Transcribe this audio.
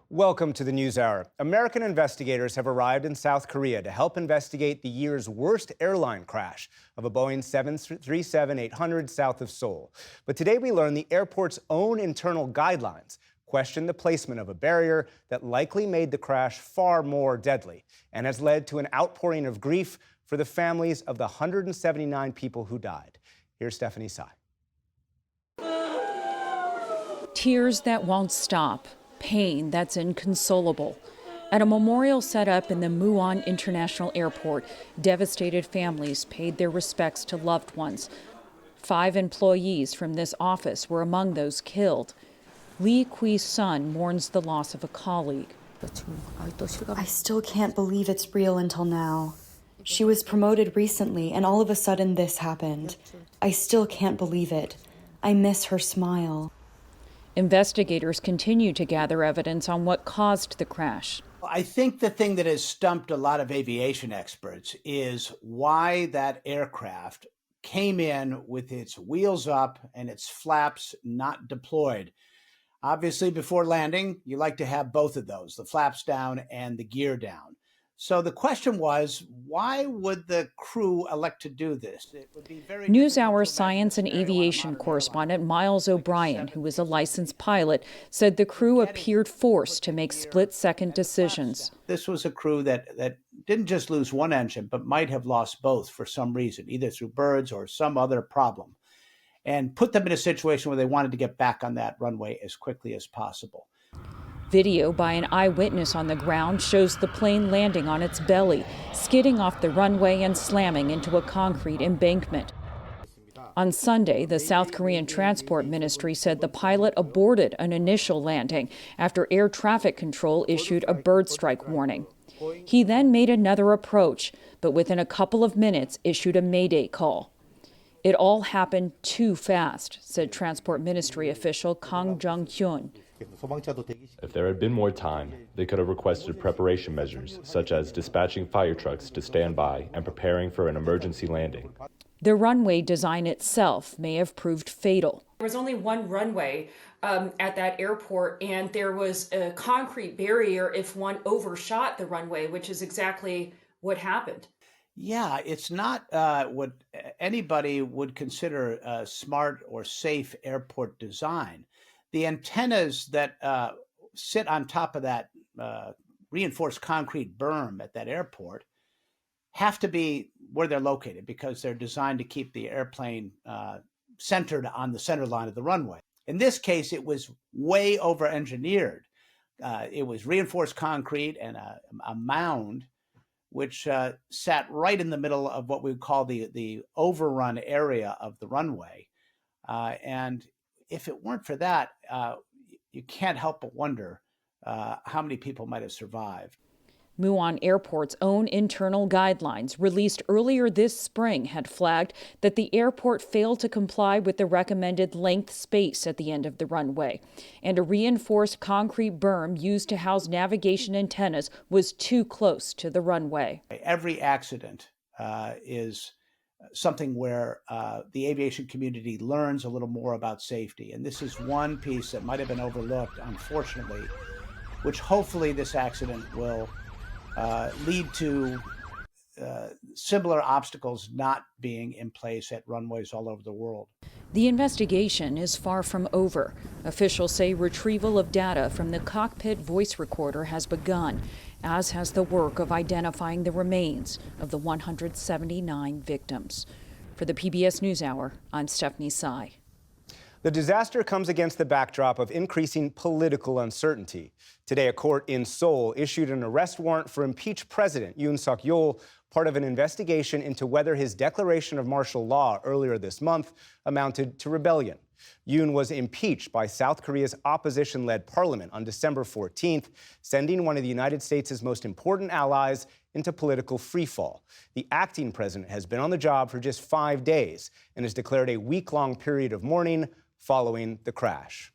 Welcome to the NewsHour. American investigators have arrived in South Korea to help investigate the year's worst airline crash of a Boeing 737-800 south of Seoul. But today we learned the airport's own internal guidelines question the placement of a barrier that likely made the crash far more deadly and has led to an outpouring of grief for the families of the 179 people who died. Here's Stephanie Tsai. Tears that won't stop. Pain that's inconsolable. At a memorial set up in the Muon International Airport, devastated families paid their respects to loved ones. 5 employees from this office were among those killed. Lee Kui-sun mourns the loss of a colleague. I still can't believe it's real until now. She was promoted recently, and all of a sudden this happened. I still can't believe it. I miss her smile. Investigators continue to gather evidence on what caused the crash. I think the thing that has stumped a lot of aviation experts is why that aircraft came in with its wheels up and its flaps not deployed. Obviously, before landing, you like to have both of those, the flaps down and the gear down. So the question was, why would the crew elect to do this? It would be very NewsHour science and aviation correspondent Miles O'Brien, who was a licensed pilot, said the crew appeared forced to make split-second decisions. This was a crew that didn't just lose one engine, but might have lost both for some reason, either through birds or some other problem, and put them in a situation where they wanted to get back on that runway as quickly as possible. Video by an eyewitness on the ground shows the plane landing on its belly, skidding off the runway and slamming into a concrete embankment. On Sunday, the South Korean Transport Ministry said the pilot aborted an initial landing after air traffic control issued a bird strike warning. He then made another approach, but within a couple of minutes issued a mayday call. It all happened too fast, said Transport Ministry official Kang Jung-hyun. If there had been more time, they could have requested preparation measures, such as dispatching fire trucks to stand by and preparing for an emergency landing. The runway design itself may have proved fatal. There was only one runway at that airport, and there was a concrete barrier if one overshot the runway, which is exactly what happened. Yeah, it's not what anybody would consider a smart or safe airport design. The antennas that sit on top of that reinforced concrete berm at that airport have to be where they're located because they're designed to keep the airplane centered on the center line of the runway. In this case, it was way over-engineered. It was reinforced concrete and a mound which sat right in the middle of what we would call the overrun area of the runway. And if it weren't for that, you can't help but wonder how many people might have survived. Muon Airport's own internal guidelines, released earlier this spring, had flagged that the airport failed to comply with the recommended length space at the end of the runway, and a reinforced concrete berm used to house navigation antennas was too close to the runway. Every accident is something where the aviation community learns a little more about safety. And this is one piece that might have been overlooked, unfortunately, which hopefully this accident will lead to similar obstacles not being in place at runways all over the world. The investigation is far from over. Officials say retrieval of data from the cockpit voice recorder has begun, as has the work of identifying the remains of the 179 victims. For the PBS NewsHour, I'm Stephanie Tsai. The disaster comes against the backdrop of increasing political uncertainty. Today, a court in Seoul issued an arrest warrant for impeached President Yoon Suk-yeol, part of an investigation into whether his declaration of martial law earlier this month amounted to rebellion. Yoon was impeached by South Korea's opposition-led parliament on December 14th, sending one of the United States' most important allies into political freefall. The acting president has been on the job for just 5 days and has declared a week-long period of mourning following the crash.